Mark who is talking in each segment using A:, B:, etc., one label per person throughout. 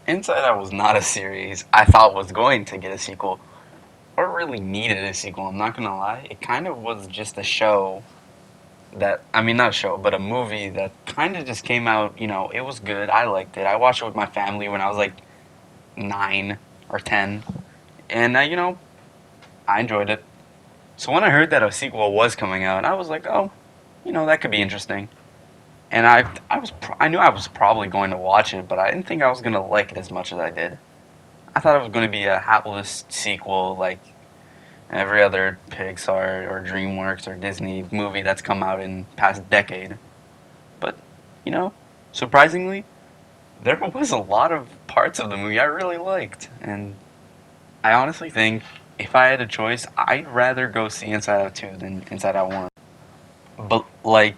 A: Inside Out was not a series I thought was going to get a sequel, or really needed a sequel. I'm not gonna lie. It kind of was just a show that, I mean, not a show, but a movie that kind of just came out. It was good. I liked it. I watched it with my family when I was like 9 or 10, and I enjoyed it. So when I heard that a sequel was coming out, I was like, oh, that could be interesting. And I knew I was probably going to watch it, but I didn't think I was gonna like it as much as I did. I thought it was going to be a hapless sequel like every other Pixar or DreamWorks or Disney movie that's come out in past decade. But, you know, surprisingly, there was a lot of parts of the movie I really liked. And I honestly think if I had a choice, I'd rather go see Inside Out 2 than Inside Out 1. But, like,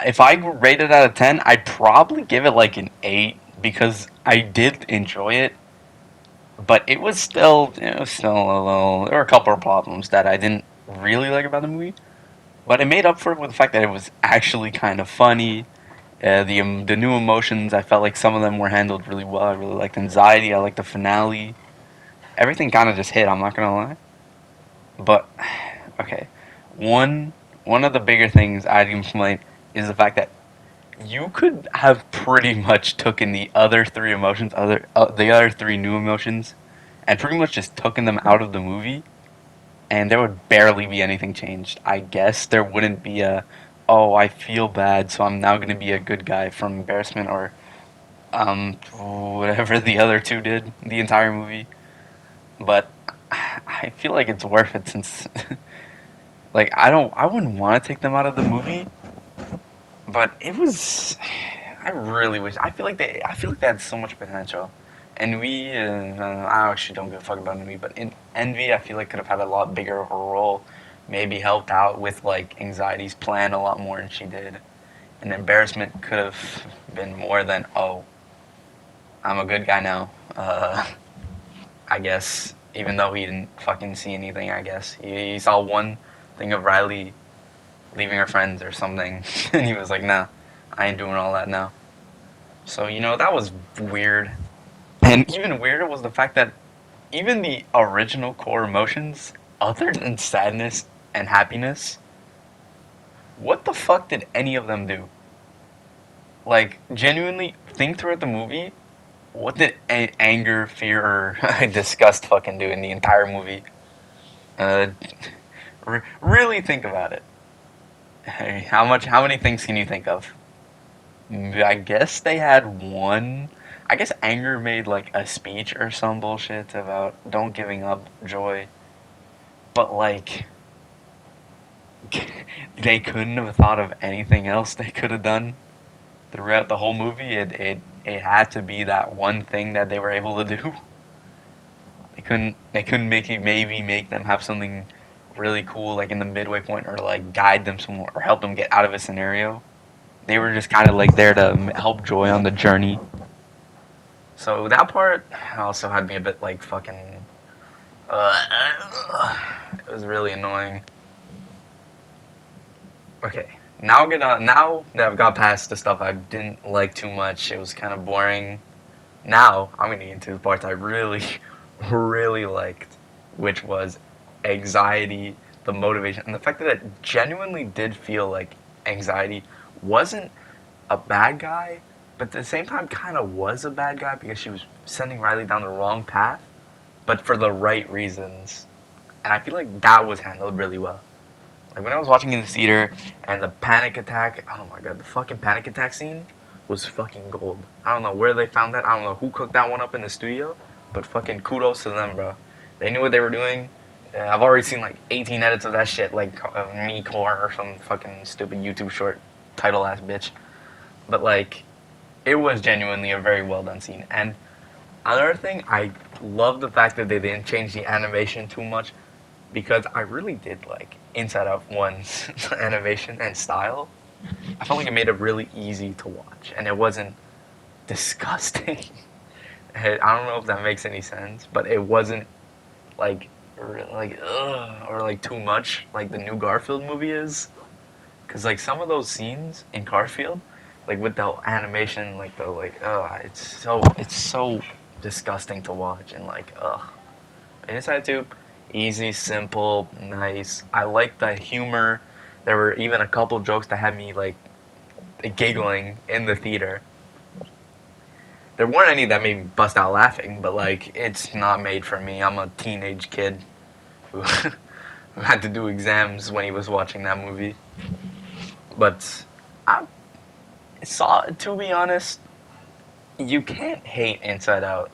A: if I rate it out of 10, I'd probably give it like an 8 because I did enjoy it, but it was still a little. There were a couple of problems that I didn't really like about the movie, but it made up for it with the fact that it was actually kind of funny. The new emotions, I felt like some of them were handled really well. I really liked anxiety. I liked the finale. Everything kind of just hit. I'm not gonna lie, but okay. One one of the bigger things I'd complain is the fact that you could have pretty much taken the other three emotions, the other three new emotions, and pretty much just taken them out of the movie, and there would barely be anything changed. I guess there wouldn't be oh, I feel bad, so I'm now going to be a good guy from embarrassment or whatever the other two did the entire movie. But I feel like it's worth it since, like, I wouldn't want to take them out of the movie, but it was. I really wish. I feel like they had so much potential. And I actually don't give a fuck about Envy, but in Envy, I feel like could have had a lot bigger of a role. Maybe helped out with like Anxiety's plan a lot more than she did. And Embarrassment could have been more than, oh, I'm a good guy now. I guess even though he didn't fucking see anything, I guess he saw one thing of Riley leaving her friends or something, and he was like, nah, I ain't doing all that now. So that was weird. And even weirder was the fact that even the original core emotions, other than sadness and happiness, what the fuck did any of them do? Like, genuinely, think throughout the movie, what did anger, fear, or disgust fucking do in the entire movie? Uh, really think about it. Hey, how many things can you think of? I guess they had one. I guess Anger made like a speech or some bullshit about don't giving up joy. But like they couldn't have thought of anything else they could have done throughout the whole movie. It had to be that one thing that they were able to do. They couldn't maybe make them have something really cool like in the midway point or like guide them somewhere or help them get out of a scenario. They were just kind of like there to help Joy on the journey. So that part also had me a bit like fucking. It was really annoying. Okay, now that I've got past the stuff I didn't like too much, it was kind of boring. Now I'm gonna get into the parts I really, really liked, which was anxiety, the motivation, and the fact that it genuinely did feel like anxiety wasn't a bad guy, but at the same time kind of was a bad guy because she was sending Riley down the wrong path, but for the right reasons. And I feel like that was handled really well. Like when I was watching in the theater and the panic attack, oh my god, the fucking panic attack scene was fucking gold. I don't know where they found that. I don't know who cooked that one up in the studio, but fucking kudos to them, bro. They knew what they were doing. I've already seen like 18 edits of that shit, like me core or some fucking stupid YouTube short title ass bitch. But like, it was genuinely a very well done scene. And another thing, I love the fact that they didn't change the animation too much because I really did like Inside Out 1's animation and style. I felt like it made it really easy to watch, and it wasn't disgusting. I don't know if that makes any sense, but it wasn't like like ugh or like too much like the new Garfield movie is. Cause like some of those scenes in Garfield, like with the animation, like the like, it's so disgusting to watch, and like, ugh. Inside Tube, easy, simple, nice. I like the humor. There were even a couple jokes that had me like giggling in the theater. There weren't any that made me bust out laughing, but like, it's not made for me. I'm a teenage kid who, who had to do exams when he was watching that movie. But I saw, to be honest, you can't hate Inside Out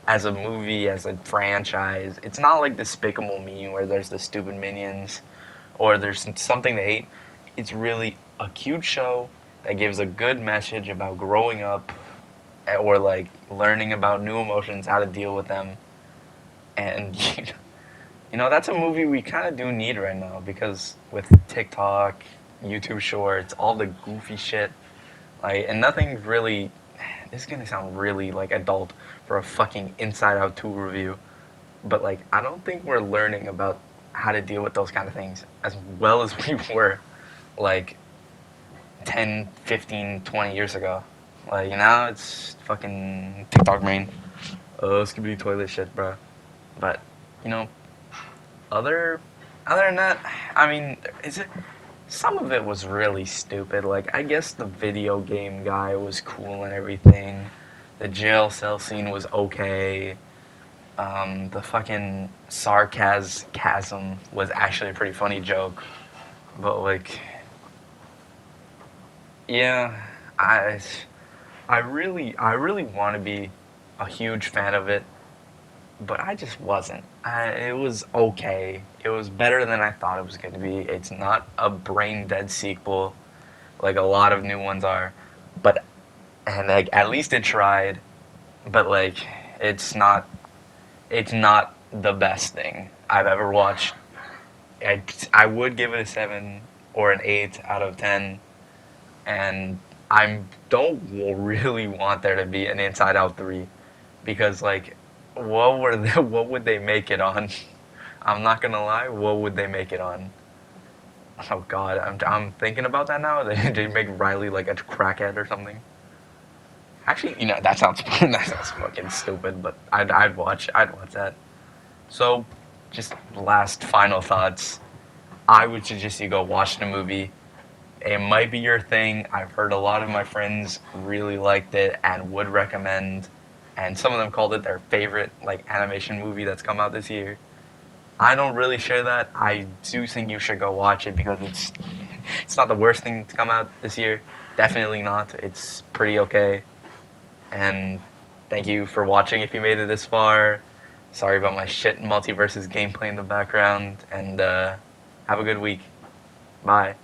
A: as a movie, as a franchise. It's not like Despicable Me where there's the stupid minions or there's something to hate. It's really a cute show that gives a good message about growing up or like learning about new emotions, how to deal with them. And that's a movie we kind of do need right now because with TikTok, YouTube Shorts, all the goofy shit, like, and nothing really. This is gonna sound really like adult for a fucking Inside Out 2 review, but like, I don't think we're learning about how to deal with those kind of things as well as we were like 10, 15, 20 years ago. Like, now it's fucking TikTok brain. Oh, skibbity toilet shit, bro. But, you know, other other than that, I mean, is it? Some of it was really stupid. Like, I guess the video game guy was cool and everything. The jail cell scene was okay. The fucking sarcasm was actually a pretty funny joke. But like, yeah, I, I really want to be a huge fan of it, but I just wasn't. It was okay. It was better than I thought it was going to be. It's not a brain dead sequel like a lot of new ones are, but and like at least it tried. But like, it's not it's not the best thing I've ever watched. I would give it a 7 or an 8 out of 10, and I don't really want there to be an Inside Out 3 because like, what would they make it on? I'm not gonna lie, what would they make it on? Oh God, I'm thinking about that now. They make Riley like a crackhead or something. Actually, that sounds that sounds fucking stupid, but I'd watch that. So, just last final thoughts. I would suggest you go watch the movie. It might be your thing. I've heard a lot of my friends really liked it and would recommend, and some of them called it their favorite like animation movie that's come out this year. I don't really share that. I do think you should go watch it because it's not the worst thing to come out this year. Definitely not. It's pretty okay. And thank you for watching if you made it this far. Sorry about my shit multiverses gameplay in the background. And have a good week. Bye.